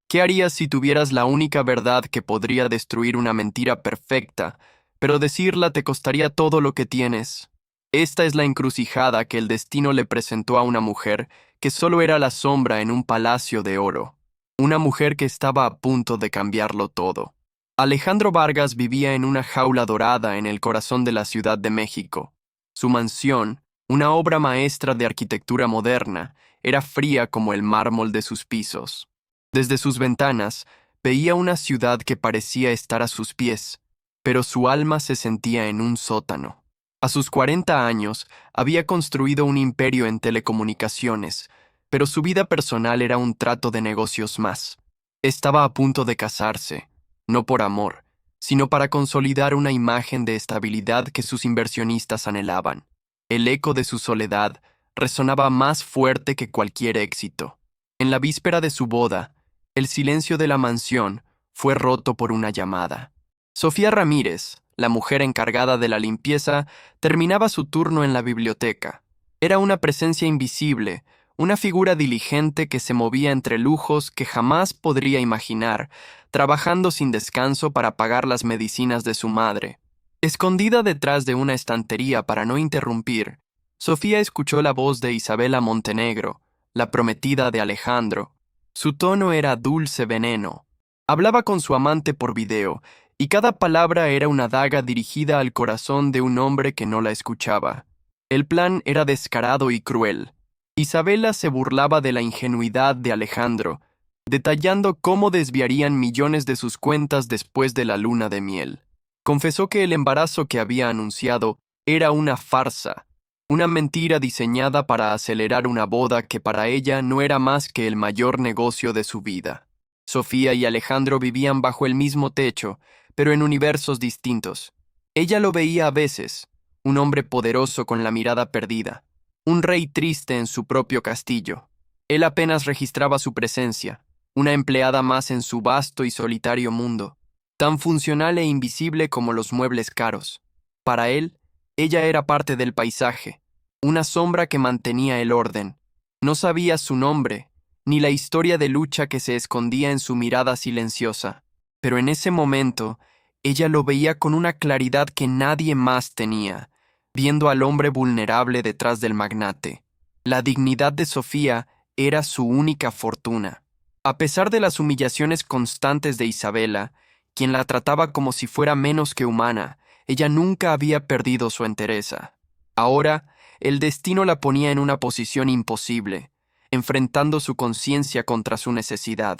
¿Qué harías si tuvieras la única verdad que podría destruir una mentira perfecta, pero decirla te costaría todo lo que tienes? Esta es la encrucijada que el destino le presentó a una mujer que solo era la sombra en un palacio de oro. Una mujer que estaba a punto de cambiarlo todo. Alejandro Vargas vivía en una jaula dorada en el corazón de la Ciudad de México. Su mansión, una obra maestra de arquitectura moderna, era fría como el mármol de sus pisos. Desde sus ventanas veía una ciudad que parecía estar a sus pies, pero su alma se sentía en un sótano. A sus 40 años había construido un imperio en telecomunicaciones, pero su vida personal era un trato de negocios más. Estaba a punto de casarse, no por amor, sino para consolidar una imagen de estabilidad que sus inversionistas anhelaban. El eco de su soledad resonaba más fuerte que cualquier éxito. En la víspera de su boda, el silencio de la mansión fue roto por una llamada. Sofía Ramírez, la mujer encargada de la limpieza, terminaba su turno en la biblioteca. Era una presencia invisible, una figura diligente que se movía entre lujos que jamás podría imaginar, trabajando sin descanso para pagar las medicinas de su madre. Escondida detrás de una estantería para no interrumpir, Sofía escuchó la voz de Isabela Montenegro, la prometida de Alejandro. Su tono era dulce veneno. Hablaba con su amante por video, y cada palabra era una daga dirigida al corazón de un hombre que no la escuchaba. El plan era descarado y cruel. Isabela se burlaba de la ingenuidad de Alejandro, detallando cómo desviarían millones de sus cuentas después de la luna de miel. Confesó que el embarazo que había anunciado era una farsa, una mentira diseñada para acelerar una boda que para ella no era más que el mayor negocio de su vida. Sofía y Alejandro vivían bajo el mismo techo, pero en universos distintos. Ella lo veía a veces, un hombre poderoso con la mirada perdida, un rey triste en su propio castillo. Él apenas registraba su presencia, una empleada más en su vasto y solitario mundo, tan funcional e invisible como los muebles caros. Para él, ella era parte del paisaje, una sombra que mantenía el orden. No sabía su nombre, ni la historia de lucha que se escondía en su mirada silenciosa, pero en ese momento, ella lo veía con una claridad que nadie más tenía, viendo al hombre vulnerable detrás del magnate. La dignidad de Sofía era su única fortuna. A pesar de las humillaciones constantes de Isabela, quien la trataba como si fuera menos que humana, ella nunca había perdido su entereza. Ahora, el destino la ponía en una posición imposible, enfrentando su conciencia contra su necesidad.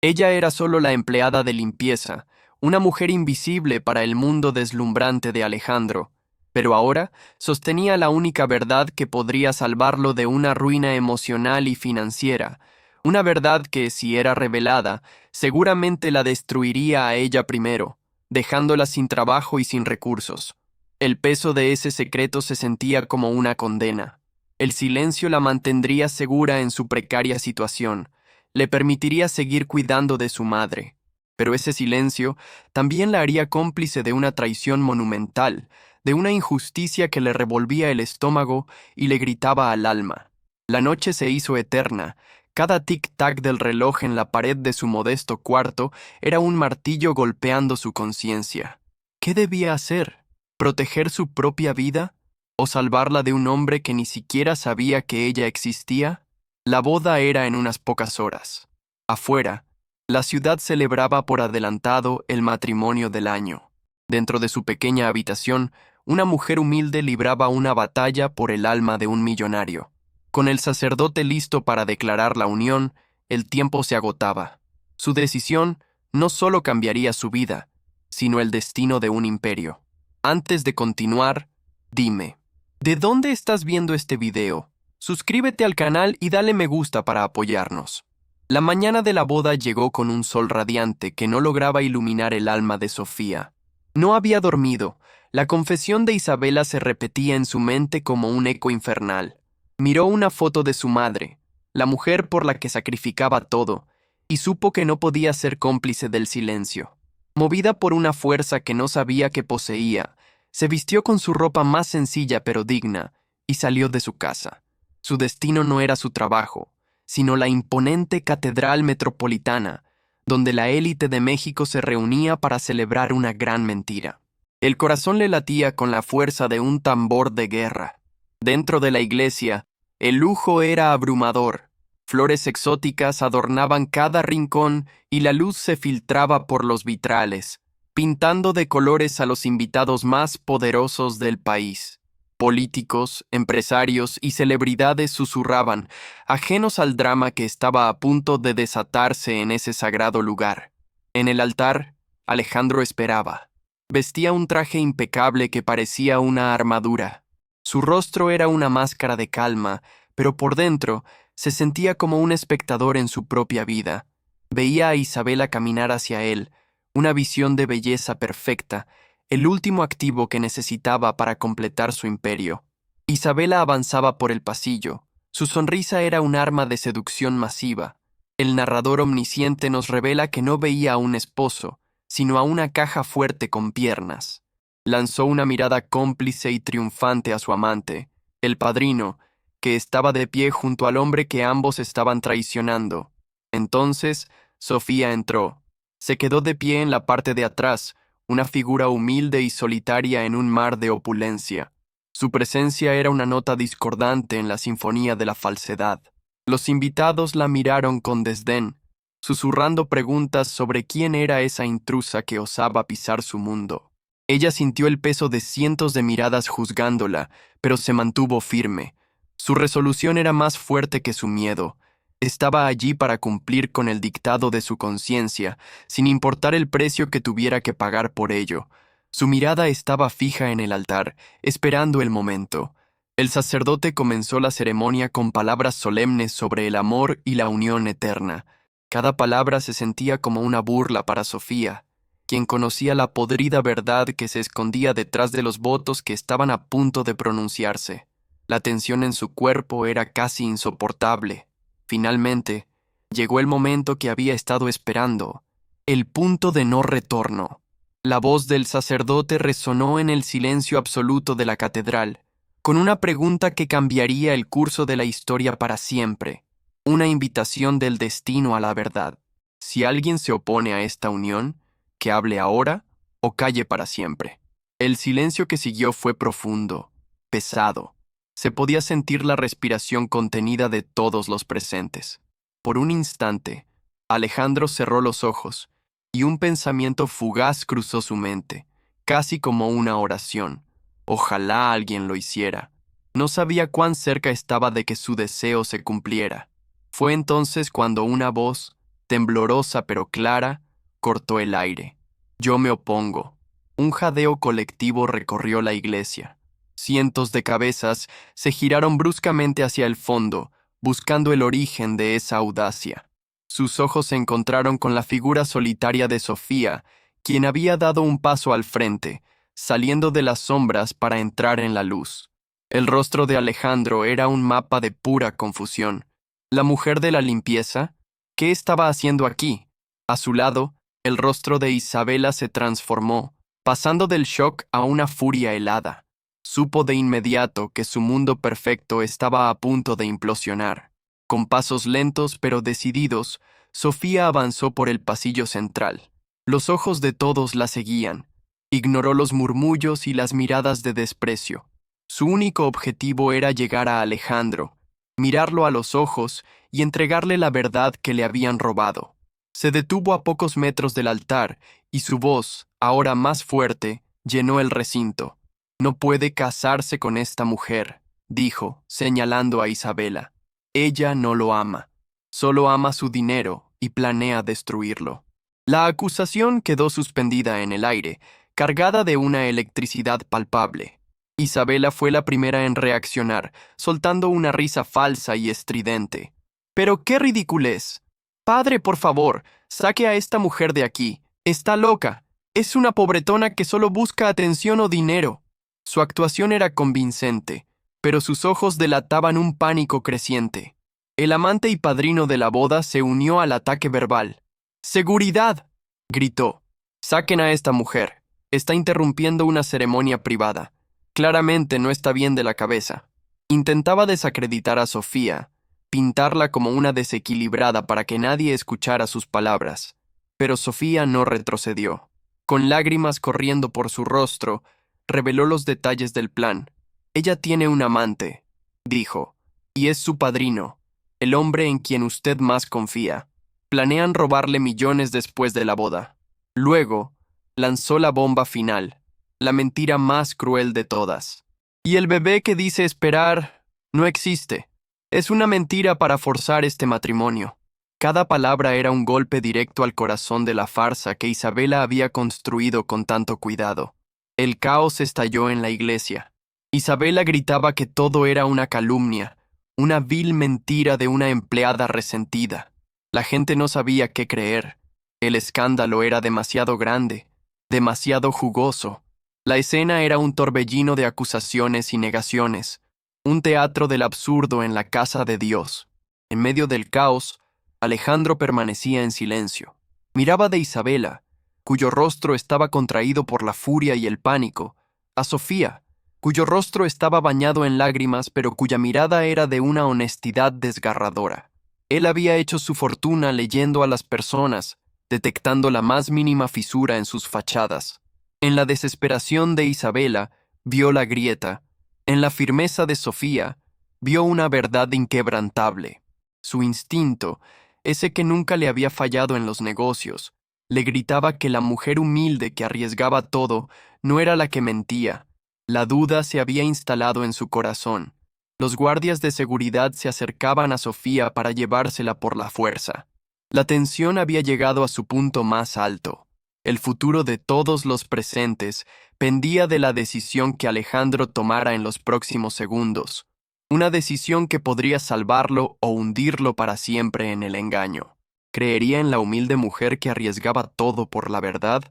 Ella era solo la empleada de limpieza, una mujer invisible para el mundo deslumbrante de Alejandro, pero ahora sostenía la única verdad que podría salvarlo de una ruina emocional y financiera, una verdad que, si era revelada, seguramente la destruiría a ella primero, dejándola sin trabajo y sin recursos. El peso de ese secreto se sentía como una condena. El silencio la mantendría segura en su precaria situación, le permitiría seguir cuidando de su madre. Pero ese silencio también la haría cómplice de una traición monumental, de una injusticia que le revolvía el estómago y le gritaba al alma. La noche se hizo eterna. Cada tic-tac del reloj en la pared de su modesto cuarto era un martillo golpeando su conciencia. ¿Qué debía hacer? ¿Proteger su propia vida? ¿O salvarla de un hombre que ni siquiera sabía que ella existía? La boda era en unas pocas horas. Afuera, la ciudad celebraba por adelantado el matrimonio del año. Dentro de su pequeña habitación, una mujer humilde libraba una batalla por el alma de un millonario. Con el sacerdote listo para declarar la unión, el tiempo se agotaba. Su decisión no solo cambiaría su vida, sino el destino de un imperio. Antes de continuar, dime, ¿de dónde estás viendo este video? Suscríbete al canal y dale me gusta para apoyarnos. La mañana de la boda llegó con un sol radiante que no lograba iluminar el alma de Sofía. No había dormido. La confesión de Isabela se repetía en su mente como un eco infernal. Miró una foto de su madre, la mujer por la que sacrificaba todo, y supo que no podía ser cómplice del silencio. Movida por una fuerza que no sabía que poseía, se vistió con su ropa más sencilla pero digna y salió de su casa. Su destino no era su trabajo, sino la imponente catedral metropolitana, donde la élite de México se reunía para celebrar una gran mentira. El corazón le latía con la fuerza de un tambor de guerra. Dentro de la iglesia, el lujo era abrumador. Flores exóticas adornaban cada rincón y la luz se filtraba por los vitrales, pintando de colores a los invitados más poderosos del país. Políticos, empresarios y celebridades susurraban, ajenos al drama que estaba a punto de desatarse en ese sagrado lugar. En el altar, Alejandro esperaba. Vestía un traje impecable que parecía una armadura. Su rostro era una máscara de calma, pero por dentro se sentía como un espectador en su propia vida. Veía a Isabela caminar hacia él, una visión de belleza perfecta, el último activo que necesitaba para completar su imperio. Isabela avanzaba por el pasillo. Su sonrisa era un arma de seducción masiva. El narrador omnisciente nos revela que no veía a un esposo, sino a una caja fuerte con piernas. Lanzó una mirada cómplice y triunfante a su amante, el padrino, que estaba de pie junto al hombre que ambos estaban traicionando. Entonces, Sofía entró. Se quedó de pie en la parte de atrás, una figura humilde y solitaria en un mar de opulencia. Su presencia era una nota discordante en la sinfonía de la falsedad. Los invitados la miraron con desdén, susurrando preguntas sobre quién era esa intrusa que osaba pisar su mundo. Ella sintió el peso de cientos de miradas juzgándola, pero se mantuvo firme. Su resolución era más fuerte que su miedo. Estaba allí para cumplir con el dictado de su conciencia, sin importar el precio que tuviera que pagar por ello. Su mirada estaba fija en el altar, esperando el momento. El sacerdote comenzó la ceremonia con palabras solemnes sobre el amor y la unión eterna. Cada palabra se sentía como una burla para Sofía, quien conocía la podrida verdad que se escondía detrás de los votos que estaban a punto de pronunciarse. La tensión en su cuerpo era casi insoportable. Finalmente, llegó el momento que había estado esperando, el punto de no retorno. La voz del sacerdote resonó en el silencio absoluto de la catedral, con una pregunta que cambiaría el curso de la historia para siempre, una invitación del destino a la verdad. Si alguien se opone a esta unión, que hable ahora o calle para siempre. El silencio que siguió fue profundo, pesado. Se podía sentir la respiración contenida de todos los presentes. Por un instante, Alejandro cerró los ojos y un pensamiento fugaz cruzó su mente, casi como una oración. Ojalá alguien lo hiciera. No sabía cuán cerca estaba de que su deseo se cumpliera. Fue entonces cuando una voz, temblorosa pero clara, cortó el aire. Yo me opongo. Un jadeo colectivo recorrió la iglesia. Cientos de cabezas se giraron bruscamente hacia el fondo, buscando el origen de esa audacia. Sus ojos se encontraron con la figura solitaria de Sofía, quien había dado un paso al frente, saliendo de las sombras para entrar en la luz. El rostro de Alejandro era un mapa de pura confusión. ¿La mujer de la limpieza? ¿Qué estaba haciendo aquí? A su lado, el rostro de Isabela se transformó, pasando del shock a una furia helada. Supo de inmediato que su mundo perfecto estaba a punto de implosionar. Con pasos lentos pero decididos, Sofía avanzó por el pasillo central. Los ojos de todos la seguían. Ignoró los murmullos y las miradas de desprecio. Su único objetivo era llegar a Alejandro, mirarlo a los ojos y entregarle la verdad que le habían robado. Se detuvo a pocos metros del altar y su voz, ahora más fuerte, llenó el recinto. No puede casarse con esta mujer, dijo, señalando a Isabela. Ella no lo ama. Solo ama su dinero y planea destruirlo. La acusación quedó suspendida en el aire, cargada de una electricidad palpable. Isabela fue la primera en reaccionar, soltando una risa falsa y estridente. «¡Pero qué ridiculez! Padre, por favor, saque a esta mujer de aquí. Está loca. Es una pobretona que solo busca atención o dinero». Su actuación era convincente, pero sus ojos delataban un pánico creciente. El amante y padrino de la boda se unió al ataque verbal. «¡Seguridad!», gritó. «Saquen a esta mujer. Está interrumpiendo una ceremonia privada. Claramente no está bien de la cabeza». Intentaba desacreditar a Sofía, pintarla como una desequilibrada para que nadie escuchara sus palabras. Pero Sofía no retrocedió. Con lágrimas corriendo por su rostro, reveló los detalles del plan. Ella tiene un amante, dijo, y es su padrino, el hombre en quien usted más confía. Planean robarle millones después de la boda. Luego, lanzó la bomba final, la mentira más cruel de todas. Y el bebé que dice esperar no existe. Es una mentira para forzar este matrimonio. Cada palabra era un golpe directo al corazón de la farsa que Isabela había construido con tanto cuidado. El caos estalló en la iglesia. Isabela gritaba que todo era una calumnia, una vil mentira de una empleada resentida. La gente no sabía qué creer. El escándalo era demasiado grande, demasiado jugoso. La escena era un torbellino de acusaciones y negaciones, un teatro del absurdo en la casa de Dios. En medio del caos, Alejandro permanecía en silencio. Miraba de Isabela, cuyo rostro estaba contraído por la furia y el pánico, a Sofía, cuyo rostro estaba bañado en lágrimas, pero cuya mirada era de una honestidad desgarradora. Él había hecho su fortuna leyendo a las personas, detectando la más mínima fisura en sus fachadas. En la desesperación de Isabela, vio la grieta. En la firmeza de Sofía, vio una verdad inquebrantable. Su instinto, ese que nunca le había fallado en los negocios, le gritaba que la mujer humilde que arriesgaba todo no era la que mentía. La duda se había instalado en su corazón. Los guardias de seguridad se acercaban a Sofía para llevársela por la fuerza. La tensión había llegado a su punto más alto. El futuro de todos los presentes pendía de la decisión que Alejandro tomara en los próximos segundos. Una decisión que podría salvarlo o hundirlo para siempre en el engaño. ¿Creería en la humilde mujer que arriesgaba todo por la verdad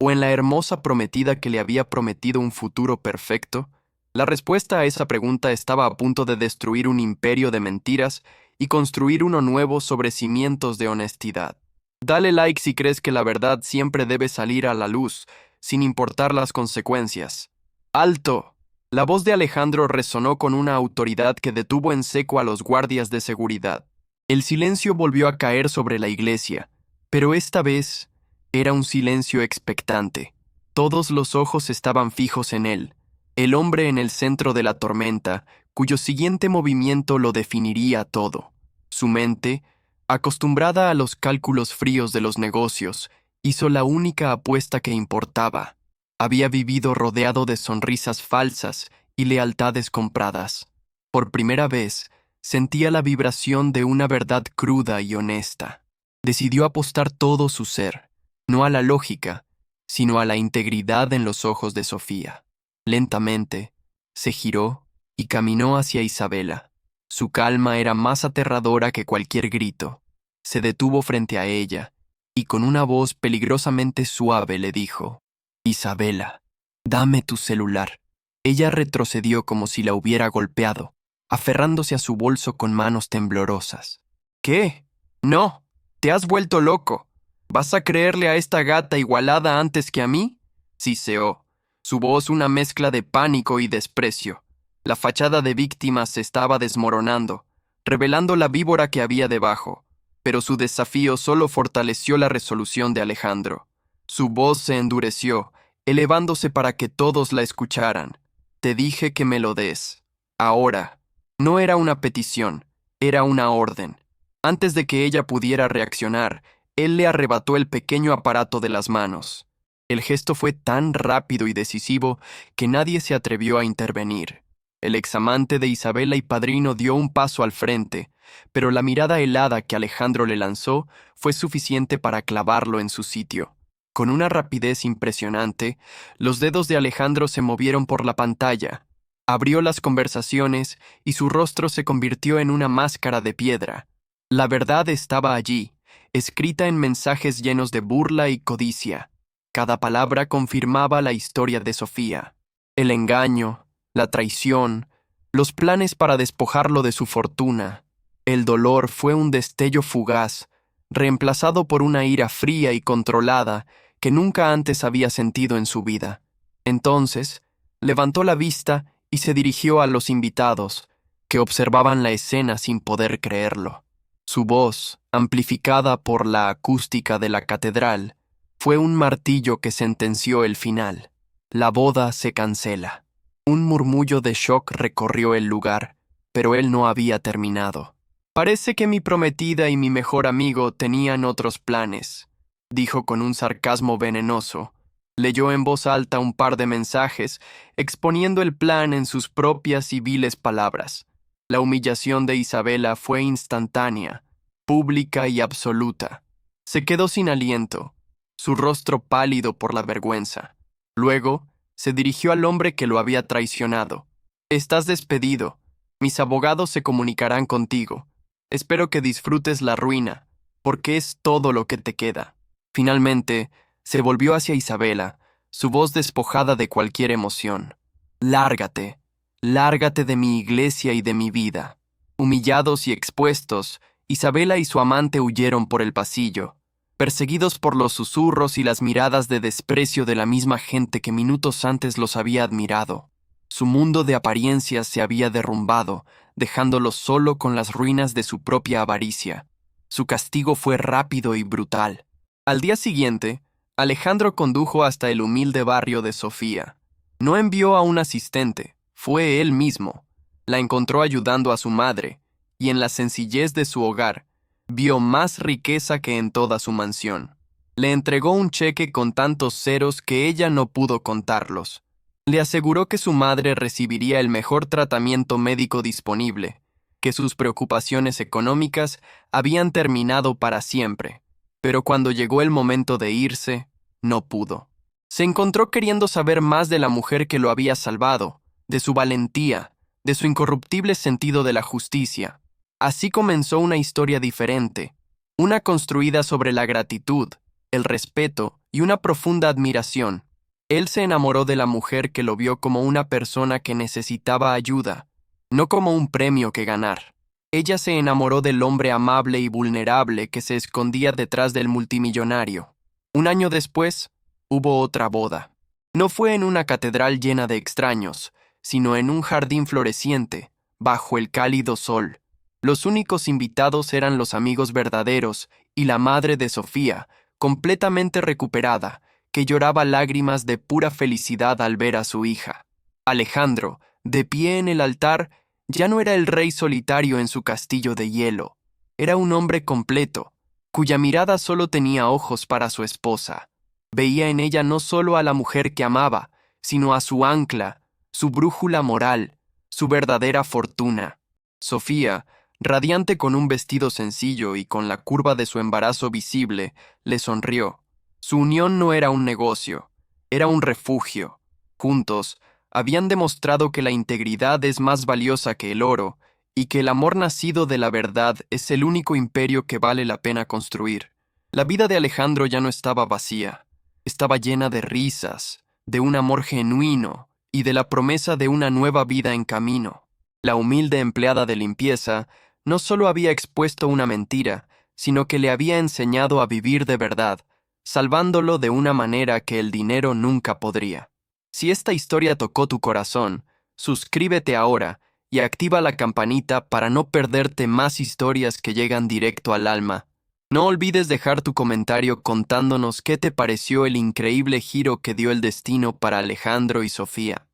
o en la hermosa prometida que le había prometido un futuro perfecto? La respuesta a esa pregunta estaba a punto de destruir un imperio de mentiras y construir uno nuevo sobre cimientos de honestidad. Dale like si crees que la verdad siempre debe salir a la luz, sin importar las consecuencias. ¡Alto! La voz de Alejandro resonó con una autoridad que detuvo en seco a los guardias de seguridad. El silencio volvió a caer sobre la iglesia, pero esta vez era un silencio expectante. Todos los ojos estaban fijos en él, el hombre en el centro de la tormenta, cuyo siguiente movimiento lo definiría todo. Su mente, acostumbrada a los cálculos fríos de los negocios, hizo la única apuesta que importaba. Había vivido rodeado de sonrisas falsas y lealtades compradas. Por primera vez, sentía la vibración de una verdad cruda y honesta. Decidió apostar todo su ser, no a la lógica, sino a la integridad en los ojos de Sofía. Lentamente, se giró y caminó hacia Isabela. Su calma era más aterradora que cualquier grito. Se detuvo frente a ella y con una voz peligrosamente suave le dijo: «Isabela, dame tu celular». Ella retrocedió como si la hubiera golpeado, aferrándose a su bolso con manos temblorosas. «¿Qué? No, te has vuelto loco. ¿Vas a creerle a esta gata igualada antes que a mí?», siseó, su voz una mezcla de pánico y desprecio. La fachada de víctima se estaba desmoronando, revelando la víbora que había debajo, pero su desafío solo fortaleció la resolución de Alejandro. Su voz se endureció, elevándose para que todos la escucharan. «Te dije que me lo des. Ahora». No era una petición, era una orden. Antes de que ella pudiera reaccionar, él le arrebató el pequeño aparato de las manos. El gesto fue tan rápido y decisivo que nadie se atrevió a intervenir. El examante de Isabela y padrino dio un paso al frente, pero la mirada helada que Alejandro le lanzó fue suficiente para clavarlo en su sitio. Con una rapidez impresionante, los dedos de Alejandro se movieron por la pantalla. Abrió las conversaciones y su rostro se convirtió en una máscara de piedra. La verdad estaba allí, escrita en mensajes llenos de burla y codicia. Cada palabra confirmaba la historia de Sofía. El engaño, la traición, los planes para despojarlo de su fortuna. El dolor fue un destello fugaz, reemplazado por una ira fría y controlada que nunca antes había sentido en su vida. Entonces, levantó la vista y se dirigió a los invitados, que observaban la escena sin poder creerlo. Su voz, amplificada por la acústica de la catedral, fue un martillo que sentenció el final. La boda se cancela. Un murmullo de shock recorrió el lugar, pero él no había terminado. Parece que mi prometida y mi mejor amigo tenían otros planes, dijo con un sarcasmo venenoso. Leyó en voz alta un par de mensajes, exponiendo el plan en sus propias y viles palabras. La humillación de Isabela fue instantánea, pública y absoluta. Se quedó sin aliento, su rostro pálido por la vergüenza. Luego, se dirigió al hombre que lo había traicionado. «Estás despedido. Mis abogados se comunicarán contigo. Espero que disfrutes la ruina, porque es todo lo que te queda». Finalmente, se volvió hacia Isabela, su voz despojada de cualquier emoción. «Lárgate, lárgate de mi iglesia y de mi vida». Humillados y expuestos, Isabela y su amante huyeron por el pasillo, perseguidos por los susurros y las miradas de desprecio de la misma gente que minutos antes los había admirado. Su mundo de apariencias se había derrumbado, dejándolo solo con las ruinas de su propia avaricia. Su castigo fue rápido y brutal. Al día siguiente, Alejandro condujo hasta el humilde barrio de Sofía. No envió a un asistente, fue él mismo. La encontró ayudando a su madre, y en la sencillez de su hogar, vio más riqueza que en toda su mansión. Le entregó un cheque con tantos ceros que ella no pudo contarlos. Le aseguró que su madre recibiría el mejor tratamiento médico disponible, que sus preocupaciones económicas habían terminado para siempre. Pero cuando llegó el momento de irse, no pudo. Se encontró queriendo saber más de la mujer que lo había salvado, de su valentía, de su incorruptible sentido de la justicia. Así comenzó una historia diferente, una construida sobre la gratitud, el respeto y una profunda admiración. Él se enamoró de la mujer que lo vio como una persona que necesitaba ayuda, no como un premio que ganar. Ella se enamoró del hombre amable y vulnerable que se escondía detrás del multimillonario. Un año después, hubo otra boda. No fue en una catedral llena de extraños, sino en un jardín floreciente, bajo el cálido sol. Los únicos invitados eran los amigos verdaderos y la madre de Sofía, completamente recuperada, que lloraba lágrimas de pura felicidad al ver a su hija. Alejandro, de pie en el altar, ya no era el rey solitario en su castillo de hielo. Era un hombre completo, cuya mirada solo tenía ojos para su esposa. Veía en ella no solo a la mujer que amaba, sino a su ancla, su brújula moral, su verdadera fortuna. Sofía, radiante con un vestido sencillo y con la curva de su embarazo visible, le sonrió. Su unión no era un negocio, era un refugio. Juntos, habían demostrado que la integridad es más valiosa que el oro y que el amor nacido de la verdad es el único imperio que vale la pena construir. La vida de Alejandro ya no estaba vacía, estaba llena de risas, de un amor genuino y de la promesa de una nueva vida en camino. La humilde empleada de limpieza no solo había expuesto una mentira, sino que le había enseñado a vivir de verdad, salvándolo de una manera que el dinero nunca podría. Si esta historia tocó tu corazón, suscríbete ahora y activa la campanita para no perderte más historias que llegan directo al alma. No olvides dejar tu comentario contándonos qué te pareció el increíble giro que dio el destino para Alejandro y Sofía.